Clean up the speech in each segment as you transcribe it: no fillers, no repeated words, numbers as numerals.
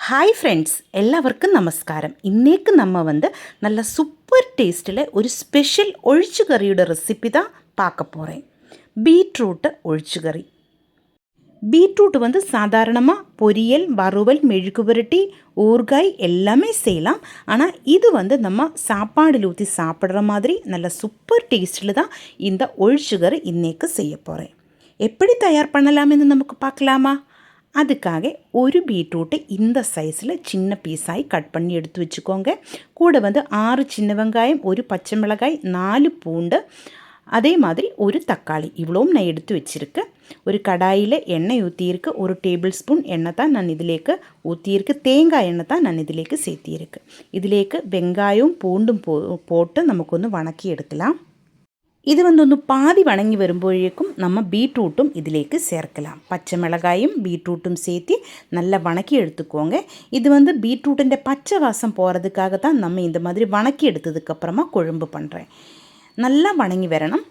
Hi friends, എല്ലാവർക്കും നമസ്കാരം. ഇന്നേക്ക് நம்ம நல்ல சூப்பர் டேஸ்ட்டில் ஒரு ஸ்பெஷல் ஒழிச்சுக்கறியோட ரெசிபி தான் பார்க்க போகிறேன். பீட்ரூட்டு ஒழிச்சுக்கறி. பீட்ரூட் சாதாரணமாக பொரியல், வறுவல், மெழுகு புரட்டி, ஊறுகாய் எல்லாமே செய்யலாம். ஆனால் இது நம்ம சாப்பாடில் ஊற்றி சாப்பிட்ற மாதிரி நல்ல சூப்பர் டேஸ்ட்டில் தான் இந்த ஒழிச்சுக்கறி இன்னைக்கு செய்ய போகிறேன். எப்படி தயார் பண்ணலாம்னு நமக்கு பார்க்கலாமா? அதுக்காக ஒரு பீட்ரூட்டை இந்த சைஸில் சின்ன பீஸாகி கட் பண்ணி எடுத்து வச்சுக்கோங்க. கூட 6 சின்ன வெங்காயம், ஒரு பச்சை மிளகாய், 4 பூண்டு, அதே மாதிரி ஒரு தக்காளி, இவ்வளவும் நான் எடுத்து வச்சுருக்கேன். ஒரு கடாயில் எண்ணெய் ஊற்றியிருக்கு. 1 டேபிள் ஸ்பூன் எண்ணெய் தான் நான் இதிலேக்கு ஊற்றியிருக்கு. தேங்காய் எண்ணெய் தான் நான் இதிலேக்கு சேர்த்தியிருக்கு. இதிலேக்கு வெங்காயம் பூண்டும் போட்டு நமக்கு வணக்கி எடுக்கலாம். இது ഒന്ന് பாதி வணங்கி வரும்போഴേക്കും நம்ம பீட்ரூட்டும் இதிலேக்கு சேர்க்கலாம். பச்சை மிளகாயும் பீட்ரூட்டும் சேர்த்து நல்லா வணக்கி எடுத்துக்கோங்க. இது பீட்ரூட்டிൻ്റെ பச்சை வாசம் போகிறதுக்காக தான் நம்ம இந்த மாதிரி வணக்கி எடுத்ததுக்கப்புறமா குழம்பு பண்ணுறேன். நல்லா வணங்கி வரணும்.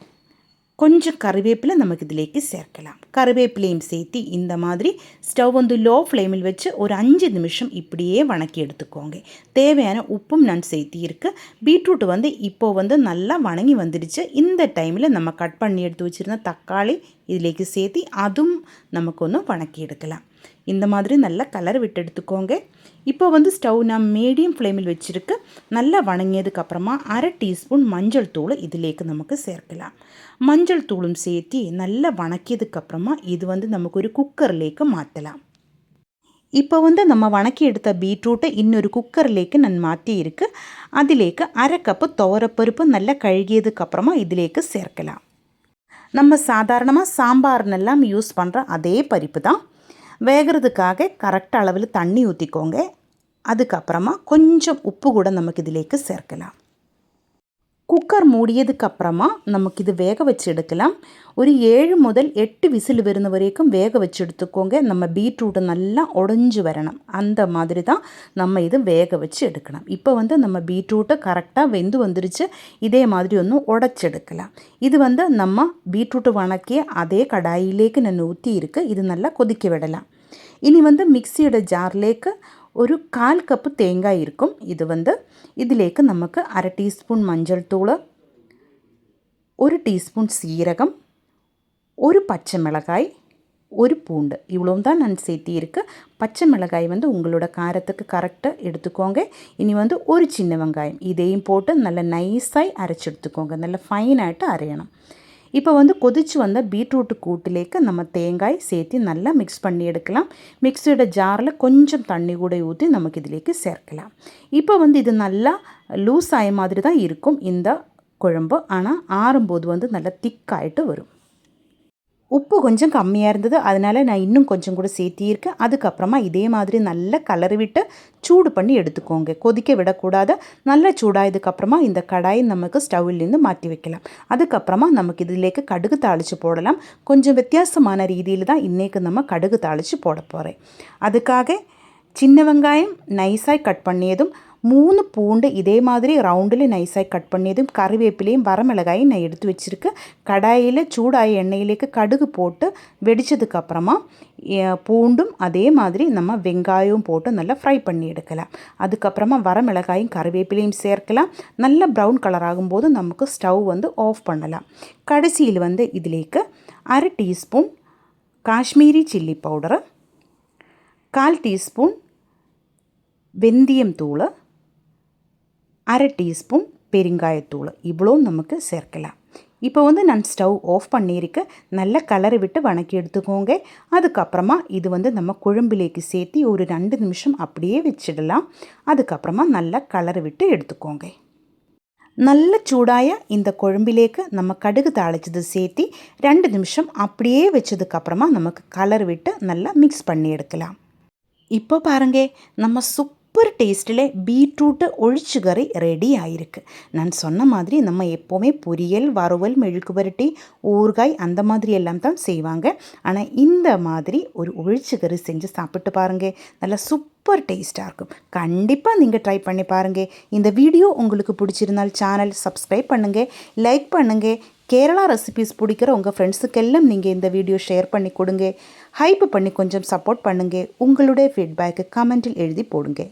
கொஞ்சம் கருவேப்பிலை நமக்கு இதிலேக்கு சேர்க்கலாம். கருவேப்பிலையும் சேர்த்து இந்த மாதிரி ஸ்டவ் லோ ஃப்ளேமில் வச்சு ஒரு 5 நிமிஷம் இப்படியே வணக்கி எடுத்துக்கோங்க. தேவையான உப்பும் நான் சேர்த்தியிருக்கு. பீட்ரூட் இப்போது நல்லா வணங்கி வந்துடுச்சு. இந்த டைமில் நம்ம கட் பண்ணி எடுத்து வச்சுருந்த தக்காளி இதிலேக்கு சேர்த்து அதுவும் நமக்கு வணக்கி எடுக்கலாம். இந்த மாதிரி நல்லா கலர் விட்டு எடுத்துக்கோங்க. இப்போ ஸ்டவ் நான் மீடியம் ஃப்ளேமில் வச்சுருக்கு. நல்லா வணங்கியதுக்கப்புறமா 1/2 டீஸ்பூன் மஞ்சள் தூள் இதிலேக்கு நமக்கு சேர்க்கலாம். மஞ்சள் தூளும் சேர்த்து நல்லா வணக்கியதுக்கப்புறமா இது நமக்கு ஒரு குக்கர்லேக்கு மாற்றலாம். இப்போ நம்ம வணக்கி எடுத்த பீட்ரூட்டை இன்னொரு குக்கர்லேக்கு நான் மாற்றியிருக்கு. அதிலேக்கு 1/2 கப்பு துவரப்பருப்பு நல்லா கழுகியதுக்கப்புறமா இதிலேக்கு சேர்க்கலாம். நம்ம சாதாரணமாக சாம்பார்னெல்லாம் யூஸ் பண்ணுற அதே பருப்பு தான். வேகிறதுக்காக கரெக்ட் அளவில் தண்ணி ஊற்றிக்கோங்க. அதுக்கப்புறமா கொஞ்சம் உப்பு கூட நமக்கு இதிலேக்கு சேர்க்கலாம். குக்கர் மூடியதுக்கப்புறமா நமக்கு இது வேக வச்சு எடுக்கலாம். ஒரு 7 முதல் 8 விசில் வருന്ന வரைக்கும் வேக வச்சு எடுத்துக்கோங்க. நம்ம பீட்ரூட்டு நல்லா உடஞ்சி வரணும். அந்த மாதிரி தான் நம்ம இது வேக வச்சு எடுக்கணும். இப்போ நம்ம பீட்ரூட்டை கரெக்டாக வெந்து வந்துருச்சு. இதே மாதிரி உடைச்செடுக்கலாம். இது நம்ம பீட்ரூட்டு வணக்கிய அதே கடாயிலேக்கு நான் ஊற்றி இருக்கு. இது நல்லா கொதிக்க விடலாம். இனி மிக்சியோட ஜார்லேக்கு ஒரு 1/4 கப்பு தேங்காய் இருக்கும். இது இதிலேக்கு நமக்கு 1/2 டீஸ்பூன் மஞ்சள் தூள், 1 டீஸ்பூன் சீரகம், ஒரு பச்சை மிளகாய், ஒரு பூண்டு, இவ்வளோ தான் நான் சேர்த்தியிருக்கு. பச்சை மிளகாய் உங்களோட காரத்துக்கு கரெக்டாக எடுத்துக்கோங்க. இனி ஒரு சின்ன வெங்காயம் இதையும் போட்டு நல்லா நைஸாக அரைச்சி எடுத்துக்கோங்க. நல்லா ஃபைனாகிட்டு அரையணும். இப்போ கொதிச்சு வந்த பீட்ரூட்டு கூட்டிலேக்கு நம்ம தேங்காய் சேர்த்து நல்லா மிக்ஸ் பண்ணி எடுக்கலாம். மிக்ஸியோட ஜாரில் கொஞ்சம் தண்ணி கூட ஊற்றி நமக்கு இதிலேக்கு சேர்க்கலாம். இப்போ இது நல்லா லூஸ் ஆய மாதிரி தான் இருக்கும் இந்த குழம்பு. ஆனால் ஆறும்போது நல்லா திக்காயிட்டு வரும். உப்பு கொஞ்சம் கம்மியாக இருந்தது, அதனால் நான் இன்னும் கொஞ்சம் கூட சேர்த்தியிருக்கேன். அதுக்கப்புறமா இதே மாதிரி நல்லா கலரி விட்டு சூடு பண்ணி எடுத்துக்கோங்க. கொதிக்க விடக்கூடாது. நல்லா சூடாயதுக்கப்புறமா இந்த கடாயை நமக்கு ஸ்டவ்விலேருந்து மாற்றி வைக்கலாம். அதுக்கப்புறமா நமக்கு இதிலேக்கு கடுகு தாளித்து போடலாம். கொஞ்சம் வித்தியாசமான ரீதியில் தான் இன்றைக்கு நம்ம கடுகு தாளித்து போட போகிறேன். அதுக்காக சின்ன வெங்காயம் நைஸாக கட் பண்ணியதும், 3 பூண்டு இதே மாதிரி ரவுண்டில் நைஸாக கட் பண்ணியதும், கறிவேப்பிலையும் வரமிளகாயும் நான் எடுத்து வச்சுருக்கு. கடாயில் சூடாய எண்ணெயிலேக்கு கடுகு போட்டு வெடித்ததுக்கப்புறமா பூண்டும் அதே மாதிரி நம்ம வெங்காயம் போட்டு நல்லா ஃப்ரை பண்ணி எடுக்கலாம். அதுக்கப்புறமா வரமிளகாயும் கறிவேப்பிலையும் சேர்க்கலாம். நல்ல ப்ரௌன் கலர் ஆகும்போது நமக்கு ஸ்டவ் ஆஃப் பண்ணலாம். கடைசியில் இதிலேக்கு 1/2 teaspoon Kashmiri chilli powder, 1/4 teaspoon வெந்தயம் தூள், 1/2 டீஸ்பூன் பெருங்காயத்தூள், இவ்வளோ நமக்கு சேர்க்கலாம். இப்போ நான் ஸ்டவ் ஆஃப் பண்ணியிருக்கேன். நல்ல கலரை விட்டு வணக்கி எடுத்துக்கோங்க. அதுக்கப்புறமா இது நம்ம குழம்புலேக்கு சேர்த்து ஒரு 2 நிமிஷம் அப்படியே வச்சிடலாம். அதுக்கப்புறமா நல்லா கலரை விட்டு எடுத்துக்கோங்க. நல்ல சூடாய இந்த குழம்பிலேக்கு நம்ம கடுகு தாளிச்சது சேர்த்து 2 நிமிஷம் அப்படியே வச்சதுக்கப்புறமா நமக்கு கலர் விட்டு நல்லா மிக்ஸ் பண்ணி எடுக்கலாம். இப்போ பாருங்க, நம்ம சூப்பர் டேஸ்ட்டில் பீட்ரூட்டு ஒழிச்சுக்கறி ரெடி ஆகிருக்கு. நான் சொன்ன மாதிரி நம்ம எப்போவுமே பொரியல், வறுவல், மெழுகு புரட்டி, ஊறுகாய் அந்த மாதிரி எல்லாம் தான் செய்வாங்க. ஆனால் இந்த மாதிரி ஒரு ஒழிச்சுக்கறி செஞ்சு சாப்பிட்டு பாருங்கள். நல்லா சூப்பர் டேஸ்ட்டாக இருக்கும். கண்டிப்பாக நீங்கள் ட்ரை பண்ணி பாருங்கள். இந்த வீடியோ உங்களுக்கு பிடிச்சிருந்தால் சேனல் சப்ஸ்கிரைப் பண்ணுங்கள், லைக் பண்ணுங்கள், கேரளா ரெசிபீஸ் பிடிக்கிற உங்கள் ஃப்ரெண்ட்ஸுக்கெல்லாம் நீங்கள் இந்த வீடியோ ஷேர் பண்ணி கொடுங்க. ஹைப் பண்ணி கொஞ்சம் சப்போர்ட் பண்ணுங்க. உங்களுடைய ஃபீட்பேக்கு கமெண்ட்டில் எழுதி போடுங்க.